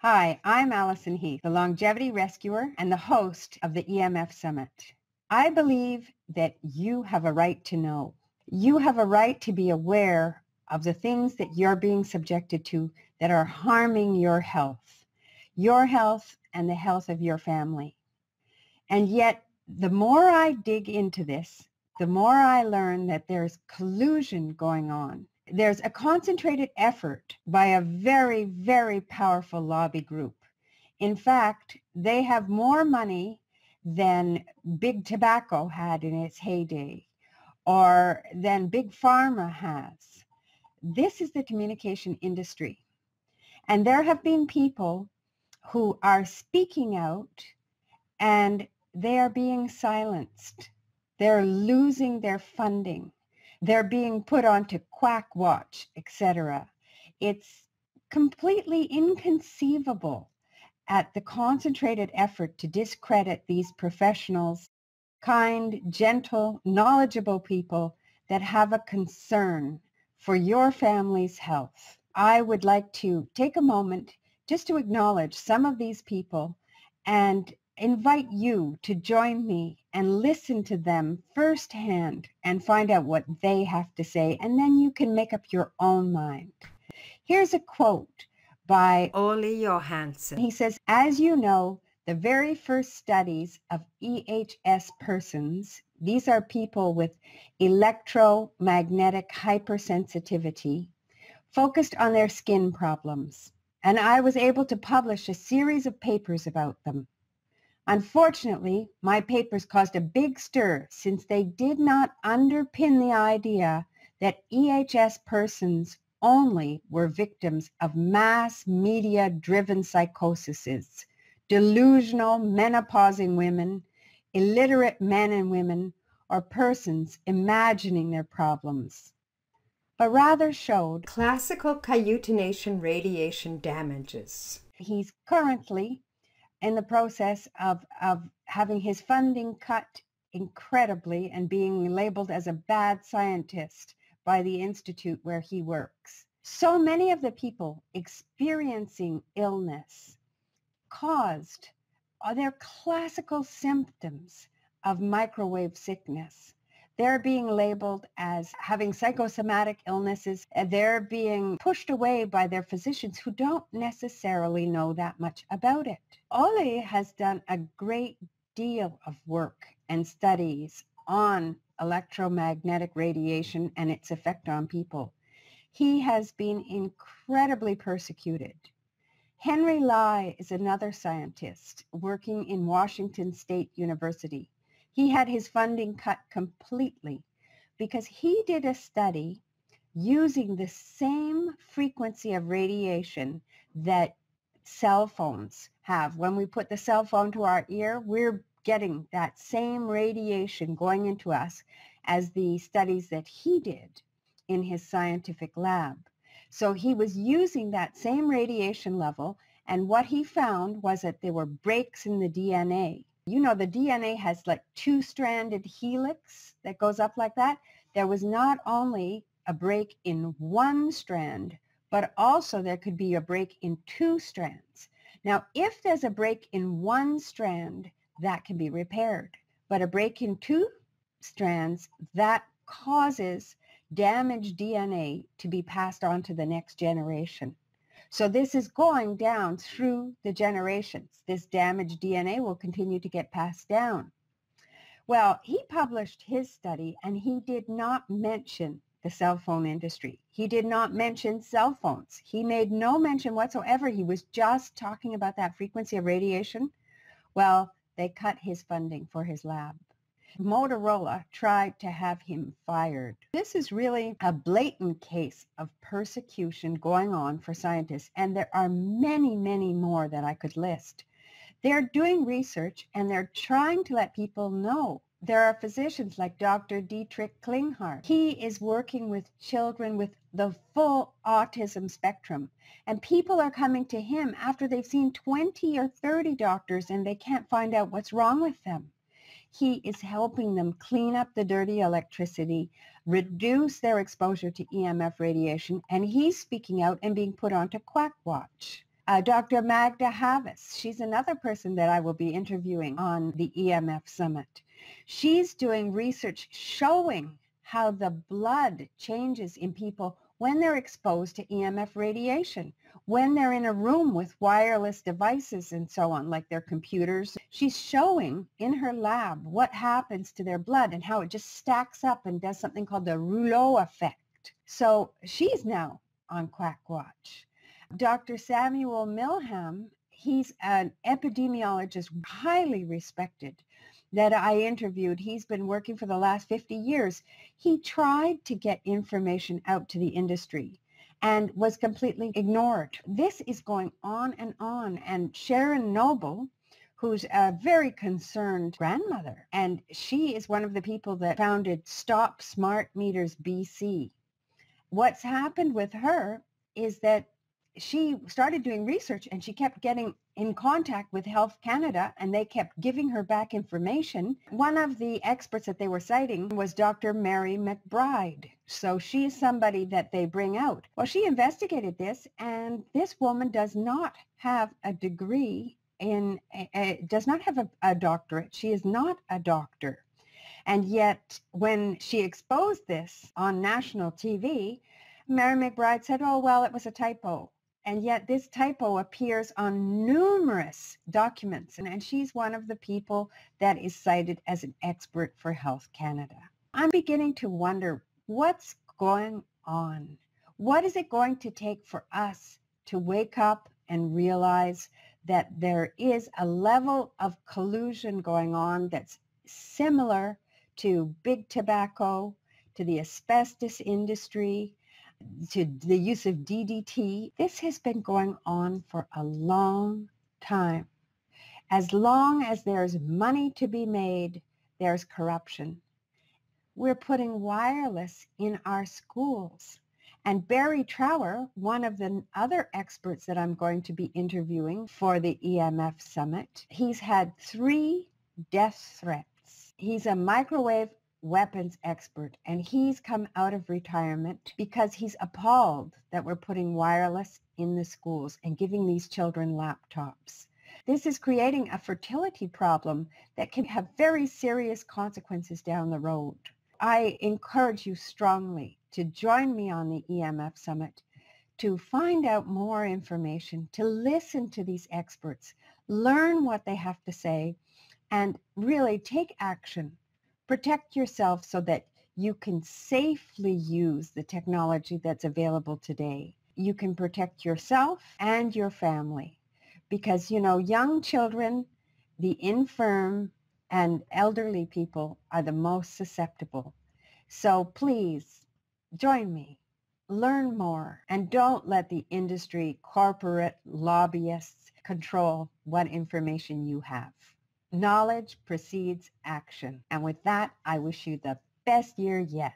Hi, I'm Alison Heath, the longevity rescuer and the host of the EMF Summit. I believe that you have a right to know. You have a right to be aware of the things that you're being subjected to that are harming your health and the health of your family. And yet, the more I dig into this, the more I learn that there's collusion going on. There's a concentrated effort by a very, very powerful lobby group. In fact, they have more money than Big Tobacco had in its heyday or than Big Pharma has. This is the communication industry. And there have been people who are speaking out and they are being silenced. They're losing their funding. They're being put onto Quack Watch, etc. It's completely inconceivable at the concentrated effort to discredit these professionals, kind, gentle, knowledgeable people that have a concern for your family's health. I would like to take a moment just to acknowledge some of these people and invite you to join me and listen to them firsthand and find out what they have to say, and then you can make up your own mind. Here's a quote by Olli Johansson. He says, as you know, the very first studies of EHS persons, these are people with electromagnetic hypersensitivity, focused on their skin problems. And I was able to publish a series of papers about them. Unfortunately, my papers caused a big stir since they did not underpin the idea that EHS persons only were victims of mass media-driven psychoses, delusional menopausing women, illiterate men and women, or persons imagining their problems, but rather showed Classical cayotination radiation damages. He's currently in the process of having his funding cut incredibly and being labeled as a bad scientist by the institute where he works. So many of the people experiencing illness caused their classical symptoms of microwave sickness. They're being labeled as having psychosomatic illnesses, and they're being pushed away by their physicians who don't necessarily know that much about it. Olli has done a great deal of work and studies on electromagnetic radiation and its effect on people. He has been incredibly persecuted. Henry Lai is another scientist working in Washington State University. He had his funding cut completely because he did a study using the same frequency of radiation that cell phones have. When we put the cell phone to our ear, we're getting that same radiation going into us as the studies that he did in his scientific lab. So he was using that same radiation level, and what he found was that there were breaks in the DNA. You know, the DNA has like two-stranded helix that goes up like that. There was not only a break in one strand, but also there could be a break in two strands. Now, if there's a break in one strand, that can be repaired. But a break in two strands, that causes damaged DNA to be passed on to the next generation. So this is going down through the generations. This damaged DNA will continue to get passed down. Well, he published his study and he did not mention the cell phone industry. He did not mention cell phones. He made no mention whatsoever. He was just talking about that frequency of radiation. Well, they cut his funding for his lab. Motorola tried to have him fired. This is really a blatant case of persecution going on for scientists, and there are many, many more that I could list. They're doing research and they're trying to let people know. There are physicians like Dr. Dietrich Klinghardt. He is working with children with the full autism spectrum, and people are coming to him after they've seen 20 or 30 doctors and they can't find out what's wrong with them. He is helping them clean up the dirty electricity, reduce their exposure to EMF radiation, and he's speaking out and being put onto Quack Watch. Dr. Magda Havis, she's another person that I will be interviewing on the EMF Summit. She's doing research showing how the blood changes in people when they're exposed to EMF radiation, when they're in a room with wireless devices and so on, like their computers. She's showing in her lab what happens to their blood and how it just stacks up and does something called the rouleau effect. So she's now on Quack Watch. Dr. Samuel Milham, he's an epidemiologist, highly respected, that I interviewed. He's been working for the last 50 years. He tried to get information out to the industry and was completely ignored. This is going on. And Sharon Noble, who's a very concerned grandmother, and she is one of the people that founded Stop Smart Meters BC. What's happened with her is that she started doing research and she kept getting in contact with Health Canada and they kept giving her back information. One of the experts that they were citing was Dr. Mary McBride. So she's somebody that they bring out. Well, she investigated this, and this woman does not have a degree does not have a doctorate. She is not a doctor. And yet when she exposed this on national TV, Mary McBride said, oh, well, it was a typo. And yet this typo appears on numerous documents. And she's one of the people that is cited as an expert for Health Canada. I'm beginning to wonder what's going on. What is it going to take for us to wake up and realize that there is a level of collusion going on that's similar to big tobacco, to the asbestos industry, to the use of DDT. This has been going on for a long time. As long as there's money to be made, there's corruption. We're putting wireless in our schools. And Barry Trower, one of the other experts that I'm going to be interviewing for the EMF Summit, he's had 3 death threats. He's a microwave weapons expert, and he's come out of retirement because he's appalled that we're putting wireless in the schools and giving these children laptops. This is creating a fertility problem that can have very serious consequences down the road. I encourage you strongly to join me on the EMF Summit to find out more information, to listen to these experts, learn what they have to say, and really take action. Protect yourself so that you can safely use the technology that's available today. You can protect yourself and your family because, you know, young children, the infirm, and elderly people are the most susceptible. So please join me, learn more, and don't let the industry, corporate lobbyists control what information you have. Knowledge precedes action. And with that, I wish you the best year yet.